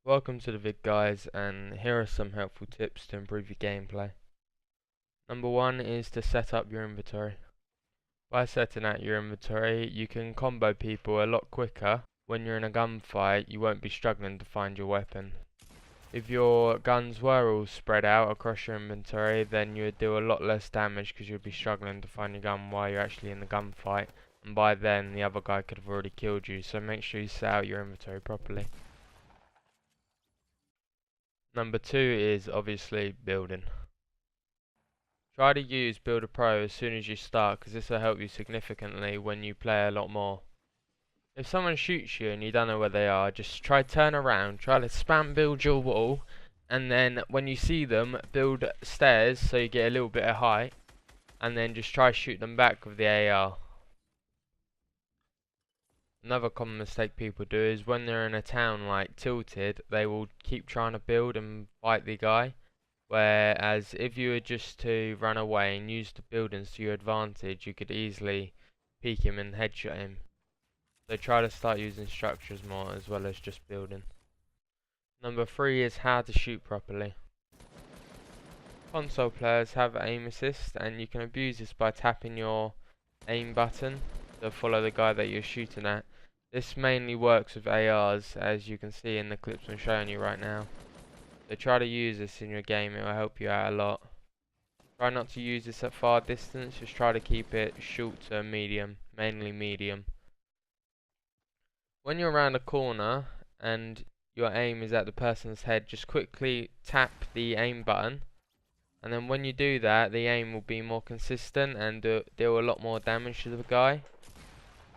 Welcome to the vid guys, and here are some helpful tips to improve your gameplay. Number one is to set up your inventory. By setting out your inventory, you can combo people a lot quicker. When you're in a gunfight, you won't be struggling to find your weapon. If your guns were all spread out across your inventory, then you would do a lot less damage because you'd be struggling to find your gun while you're actually in the gunfight, and by then the other guy could have already killed you, so make sure you set out your inventory properly. Number two is obviously building. Try to use Builder Pro as soon as you start, because this will help you significantly when you play a lot more. If someone shoots you and you don't know where they are, just try turn around, try to spam build your wall, and then when you see them, build stairs so you get a little bit of height, and then just try shoot them back with the AR. Another common mistake people do is when they're in a town like Tilted, they will keep trying to build and fight the guy. Whereas if you were just to run away and use the buildings to your advantage, you could easily peek him and headshot him. So try to start using structures more as well as just building. Number three is how to shoot properly. Console players have aim assist, and you can abuse this by tapping your aim button to follow the guy that you're shooting at. This mainly works with ARs, as you can see in the clips I'm showing you right now. So try to use this in your game, it will help you out a lot. Try not to use this at far distance, just try to keep it short to medium, mainly medium. When you're around a corner and your aim is at the person's head, just quickly tap the aim button, and then when you do that, the aim will be more consistent and deal a lot more damage to the guy.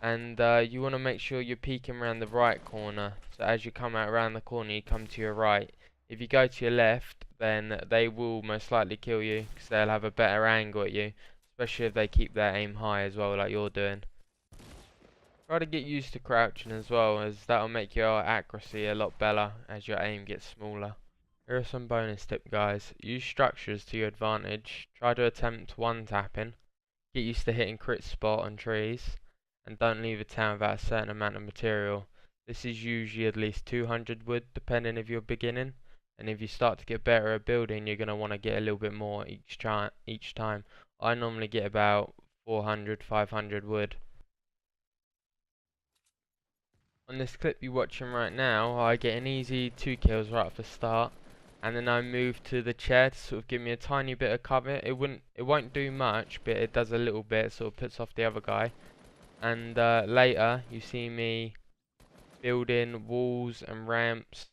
And you want to make sure you're peeking around the right corner, so as you come out around the corner you come to your right. If you go to your left, then they will most likely kill you because they'll have a better angle at you, especially if they keep their aim high as well, like you're doing. Try to get used to crouching as well, as that'll make your accuracy a lot better as your aim gets smaller. Here are some bonus tips, guys. Use structures to your advantage. Try to attempt one tapping. Get used to hitting crit spot on trees, and don't leave a town without a certain amount of material. This is usually at least 200 wood, depending if you're beginning. And if you start to get better at building, you're going to want to get a little bit more each time. I normally get about 400, 500 wood. On this clip you're watching right now, I get an easy 2 kills right off the start. And then I move to the chair to sort of give me a tiny bit of cover. It won't do much, but it does a little bit, sort of puts off the other guy. And later you see me building walls and ramps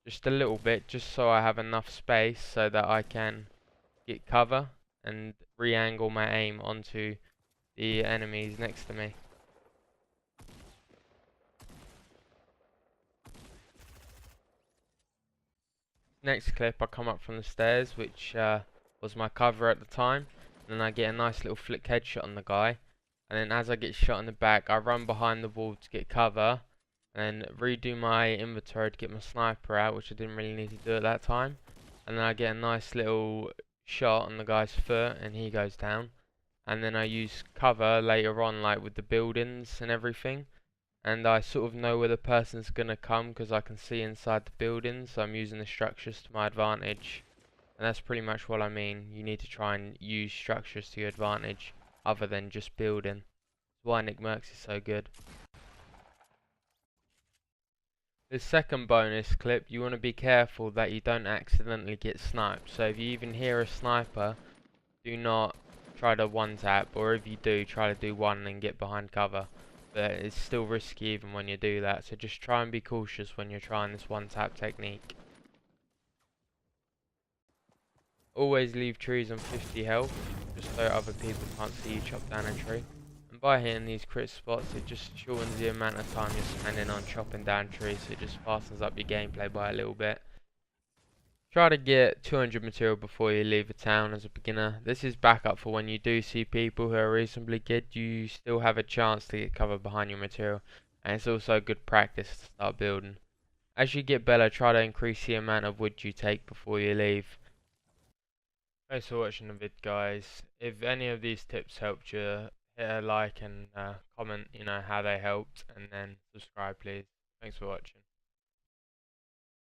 just a little bit, just so I have enough space so that I can get cover and re-angle my aim onto the enemies next to me. Next clip I come up from the stairs, which was my cover at the time, and then I get a nice little flick headshot on the guy, and then as I get shot in the back I run behind the wall to get cover and redo my inventory to get my sniper out, which I didn't really need to do at that time. And then I get a nice little shot on the guy's foot and he goes down. And then I use cover later on, like with the buildings and everything, and I sort of know where the person's gonna come because I can see inside the buildings, so I'm using the structures to my advantage. And that's pretty much what I mean. You need to try and use structures to your advantage other than just building. That's why Nick Mercs is so good. The second bonus clip, you want to be careful that you don't accidentally get sniped. So if you even hear a sniper, do not try to one tap, or if you do, try to do one and get behind cover. But it's still risky even when you do that, so just try and be cautious when you're trying this one tap technique. Always leave trees on 50 health, just so other people can't see you chop down a tree. And by hitting these crit spots, it just shortens the amount of time you're spending on chopping down trees, so it just fastens up your gameplay by a little bit. Try to get 200 material before you leave a town as a beginner. This is backup for when you do see people who are reasonably good, you still have a chance to get cover behind your material, and it's also good practice to start building. As you get better, try to increase the amount of wood you take before you leave. Thanks for watching the vid, guys. If any of these tips helped you, hit a like and comment, how they helped, and then subscribe please. Thanks for watching.